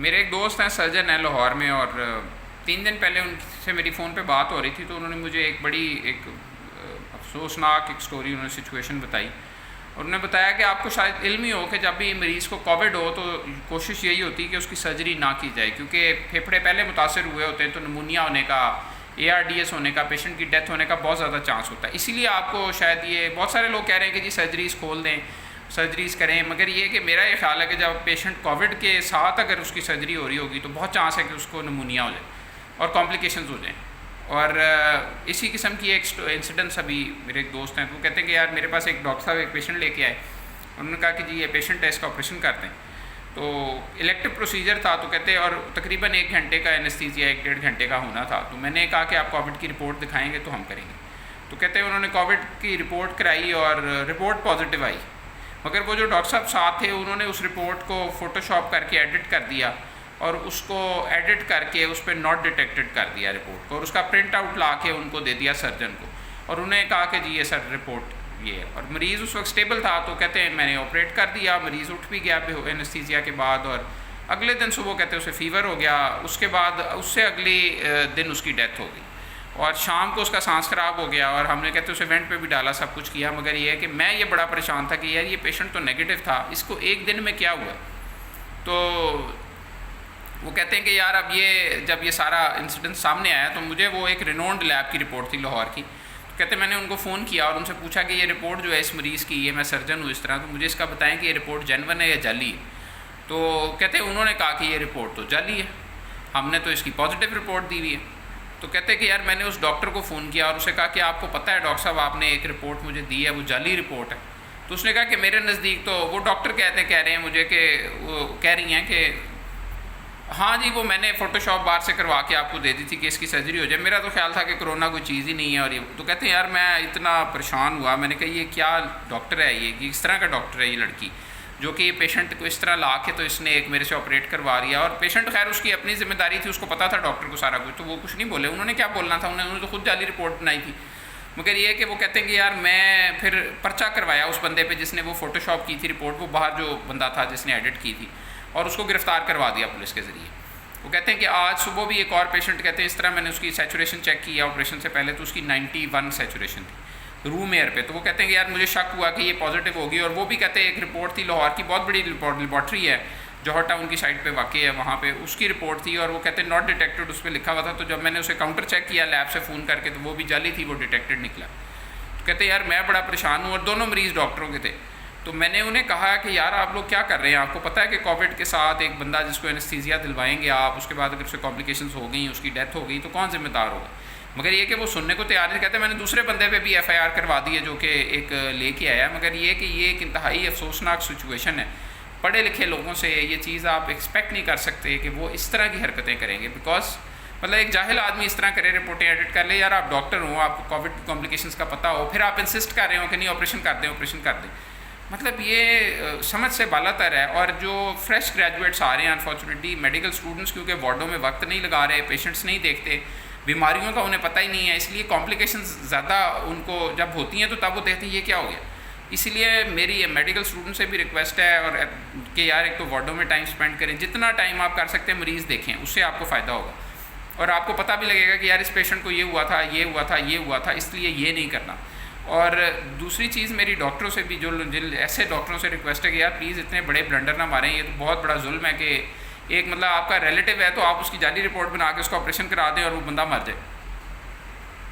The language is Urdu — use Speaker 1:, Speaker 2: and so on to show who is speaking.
Speaker 1: میرے ایک دوست ہیں سرجن ہیں لاہور میں، اور 3 دن پہلے ان سے میری فون پہ بات ہو رہی تھی، تو انہوں نے مجھے ایک بڑی افسوسناک ایک سٹوری، انہوں نے سچویشن بتائی، اور انہوں نے بتایا کہ آپ کو شاید علم ہی ہو کہ جب بھی مریض کو کووڈ ہو تو کوشش یہی ہوتی ہے کہ اس کی سرجری نہ کی جائے، کیونکہ پھیپھڑے پہلے متاثر ہوئے ہوتے ہیں تو نمونیا ہونے کا، ARDS ہونے کا، پیشنٹ کی ڈیتھ ہونے کا بہت زیادہ چانس ہوتا ہے. اسی لیے آپ کو شاید یہ بہت سارے لوگ کہہ رہے ہیں کہ جی سرجریز کھول دیں، سرجریز کریں، مگر یہ کہ میرا یہ خیال ہے کہ جب پیشنٹ کووڈ کے ساتھ اگر اس کی سرجری ہو رہی ہوگی تو بہت چانس ہے کہ اس کو نمونیا ہو جائے اور کمپلیکیشنز ہو جائیں. اور اسی قسم کی ایک انسیڈنس ابھی میرے ایک دوست ہیں، وہ کہتے ہیں کہ یار میرے پاس ایک ڈاکٹر صاحب ایک پیشنٹ لے کے آئے، انہوں نے کہا کہ جی یہ پیشنٹ ہے، اس کا آپریشن کرتے ہیں. تو الیکٹیو پروسیجر تھا، تو کہتے اور تقریباً 1 گھنٹے کا اینستھیزیا 1-1.5 گھنٹے کا ہونا تھا. تو میں نے کہا کہ آپ کووڈ کی رپورٹ دکھائیں گے تو ہم کریں گے. تو کہتے ہیں انہوں نے کووڈ کی رپورٹ کرائی اور رپورٹ پازیٹیو آئی، مگر وہ جو ڈاکٹر صاحب ساتھ تھے انہوں نے اس رپورٹ کو فوٹو شاپ کر کے ایڈٹ کر دیا، اور اس کو ایڈٹ کر کے اس پہ ناٹ ڈیٹیکٹڈ کر دیا رپورٹ کو، اور اس کا پرنٹ آؤٹ لا کے ان کو دے دیا سرجن کو، اور انہوں نے کہا کہ جی یہ سر رپورٹ یہ ہے. اور مریض اس وقت اسٹیبل تھا، تو کہتے ہیں میں نے آپریٹ کر دیا، مریض اٹھ بھی گیا اینستھیزیا کے بعد، اور اگلے دن صبح کہتے ہیں اسے فیور ہو گیا، اس کے بعد اس سے اگلی دن اس کی ڈیتھ ہو گئی، اور شام کو اس کا سانس خراب ہو گیا، اور ہم نے کہتے اسے وینٹ پہ بھی ڈالا، سب کچھ کیا. مگر یہ ہے کہ میں یہ بڑا پریشان تھا کہ یار یہ پیشنٹ تو نیگیٹو تھا، اس کو 1 دن میں کیا ہوا. تو وہ کہتے ہیں کہ یار اب یہ جب یہ سارا انسیڈنٹ سامنے آیا تو مجھے وہ ایک رینونڈ لیب کی رپورٹ تھی لاہور کی. کہتے ہیں میں نے ان کو فون کیا اور ان سے پوچھا کہ یہ رپورٹ جو ہے اس مریض کی، یہ میں سرجن ہوں اس طرح، تو مجھے اس کا بتائیں کہ یہ رپورٹ جینون ہے یا جعلی ہے. تو کہتے ہیں انہوں نے کہا کہ یہ رپورٹ تو جعلی ہے، ہم نے تو اس کی پازیٹیو رپورٹ دی ہوئی ہے. تو کہتے ہیں کہ یار میں نے اس ڈاکٹر کو فون کیا اور اسے کہا کہ آپ کو پتہ ہے ڈاکٹر صاحب آپ نے ایک رپورٹ مجھے دی ہے وہ جعلی رپورٹ ہے. تو اس نے کہا کہ میرے نزدیک تو وہ ڈاکٹر کہہ رہے ہیں مجھے کہ وہ کہہ رہی ہیں کہ ہاں جی وہ میں نے فوٹو شاپ باہر سے کروا کے آپ کو دے دی تھی کہ اس کی سرجری ہو جائے. میرا تو خیال تھا کہ کرونا کوئی چیز ہی نہیں ہے. اور یہ تو کہتے ہیں یار میں اتنا پریشان ہوا، میں نے کہا یہ کیا ڈاکٹر ہے، یہ کس طرح کا ڈاکٹر ہے یہ لڑکی، جو کہ یہ پیشنٹ کو اس طرح لا کے تو اس نے ایک میرے سے آپریٹ کروا رہا. اور پیشنٹ خیر اس کی اپنی ذمہ داری تھی، اس کو پتہ تھا ڈاکٹر کو سارا کچھ، تو وہ کچھ نہیں بولے. انہوں نے کیا بولنا تھا، انہوں نے تو خود جعلی رپورٹ بنائی تھی. مگر یہ کہ وہ کہتے ہیں کہ یار میں پھر پرچہ کروایا اس بندے پہ جس نے وہ فوٹو شاپ کی تھی رپورٹ، وہ باہر جو بندہ تھا جس نے ایڈٹ کی تھی، اور اس کو گرفتار کروا دیا پولیس کے ذریعے. وہ کہتے ہیں کہ آج صبح بھی ایک اور پیشنٹ کہتے ہیں اس طرح میں نے اس کی سیچوریشن چیک کیا آپریشن سے پہلے، تو اس کی 91 سیچوریشن تھی روم ایئر پہ. تو وہ کہتے ہیں کہ یار مجھے شک ہوا کہ یہ پازیٹیو ہوگی. اور وہ بھی کہتے ہیں ایک رپورٹ تھی لاہور کی، بہت بڑی لیبارٹری ہے جوہر ٹاؤن کی سائٹ پہ واقع ہے، وہاں پہ اس کی رپورٹ تھی، اور وہ کہتے ہیں ناٹ ڈیٹیکٹڈ اس پہ لکھا ہوا تھا. تو جب میں نے اسے کاؤنٹر چیک کیا لیب سے فون کر کے تو وہ بھی جعلی تھی، وہ ڈیٹیکٹڈ نکلا. تو کہتے ہیں یار میں بڑا پریشان ہوں، اور دونوں مریض ڈاکٹروں کے تھے. تو میں نے انہیں کہا کہ یار آپ لوگ کیا کر رہے ہیں، آپ کو پتہ ہے کہ کووڈ کے ساتھ ایک بندہ جس کو اینستھیزیا دلوائیں گے آپ، اس کے بعد اگر اسے کمپلیکیشنز ہو گئیں، اس کی ڈیتھ ہو گئی تو کون ذمہ دار ہوگا. مگر یہ کہ وہ سننے کو تیار نہیں. کہتے ہیں میں نے دوسرے بندے پہ بھی FIR کروا دی ہے جو کہ ایک لے کے آیا. مگر یہ کہ یہ ایک انتہائی افسوسناک سچویشن ہے. پڑھے لکھے لوگوں سے یہ چیز آپ ایکسپیکٹ نہیں کر سکتے کہ وہ اس طرح کی حرکتیں کریں گے، بیکاز مطلب ایک جاہل آدمی اس طرح کرے، رپورٹیں ایڈٹ کر لے. یار آپ ڈاکٹر ہوں، آپ کو کووڈ کمپلیکیشنز کا پتہ ہو، پھر آپ انسسٹ کر رہے ہو کہ نہیں آپریشن کر دیں، آپریشن کر دیں. مطلب یہ سمجھ سے بالا تر ہے. اور جو فریش گریجویٹس آ رہے ہیں انفارچونیٹلی میڈیکل اسٹوڈنٹس، کیونکہ وارڈوں میں وقت نہیں لگا رہے، پیشنٹس نہیں دیکھتے، بیماریوں کا انہیں پتہ ہی نہیں ہے، اس لیے کمپلیکیشنز زیادہ ان کو جب ہوتی ہیں تو تب وہ دیکھتے ہیں یہ کیا ہو گیا. اسی لیے میری میڈیکل اسٹوڈنٹ سے بھی ریکویسٹ ہے اور کہ یار ایک تو وارڈوں میں ٹائم اسپینڈ کریں، جتنا ٹائم آپ کر سکتے ہیں مریض دیکھیں، اس سے آپ کو فائدہ ہوگا. اور آپ کو پتہ بھی لگے گا کہ یار اس پیشنٹ کو یہ ہوا تھا، یہ ہوا تھا، یہ ہوا تھا، اس لیے یہ نہیں کرنا. اور دوسری چیز میری ڈاکٹروں سے بھی، جو ایسے ڈاکٹروں سے ریکویسٹ ہے کہ یار پلیز اتنے بڑے بلنڈر نہ ماریں. یہ تو بہت بڑا ظلم ہے کہ ایک مطلب آپ کا ریلیٹیو ہے تو آپ اس کی جعلی رپورٹ بنا کے اس کو آپریشن کرا دیں اور وہ بندہ مر جائے.